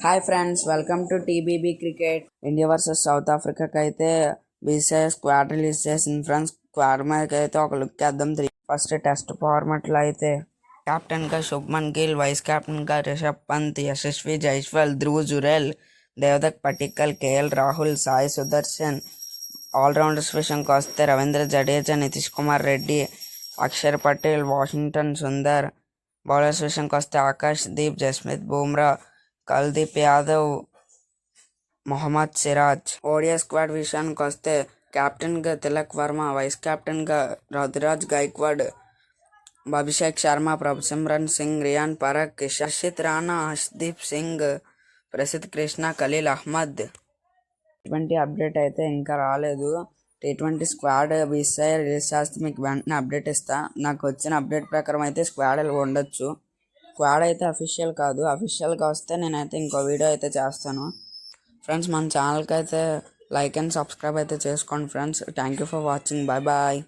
Hi friends, welcome to TBB cricket. India versus South ఆఫ్రికాకి అయితే BCCI squad release చేసింది friends. Squad మీదకి అయితే ఒక లుక్ వేద్దాం. ఫస్ట్ టెస్ట్ ఫార్మాట్లో అయితే కెప్టెన్గా శుభ్మన్ గిల్, వైస్ కెప్టెన్గా రిషబ్ పంత్, యశస్వి జైస్వాల్, ధ్రువ్ జురెల్, దేవదత్ పటిక్కల్, కేఎల్ రాహుల్, సాయి సుదర్శన్. ఆల్రౌండర్స్ విషయంకి వస్తే రవీంద్ర జడేజా, నితీష్ కుమార్ రెడ్డి, అక్షర్ పటేల్, వాషింగ్టన్ సుందర్. బౌలర్స్ విషయంకి వస్తే ఆకాష్ దీప్, జస్ప్రీత్ బుమ్రా, కుల్దీప్ యాదవ్, మొహమ్మద్ సిరాజ్. ఓడిఐ స్క్వాడ్ విషయానికి వస్తే కెప్టెన్గా తిలక్ వర్మ, వైస్ కెప్టెన్గా రుతురాజ్ గైక్వాడ్, అభిషేక్ శర్మ, ప్రభసిమ్రన్ సింగ్, రియాన్ పరాగ్, హర్షిత్ రాణా, హర్షదీప్ సింగ్, ప్రసిద్ధ్ కృష్ణ, ఖలీల్ అహ్మద్. టీ20 అప్డేట్ అయితే ఇంకా రాలేదు. టీ20 స్క్వాడ్ బీసీఐ రిలీజ్ చేస్తే మీకు వెంటనే అప్డేట్ ఇస్తా. నాకు వచ్చిన అప్డేట్ ప్రకారం అయితే స్క్వాడ్ ఉండొచ్చు. స్క్వాడ్ అయితే అఫీషియల్ కాదు. అఫీషియల్గా వస్తే నేనైతే ఇంకో వీడియో అయితే చేస్తాను ఫ్రెండ్స్. మన ఛానల్కి అయితే లైక్ అండ్ సబ్స్క్రైబ్ అయితే చేసుకోండి friends. Thank you for watching. Bye bye.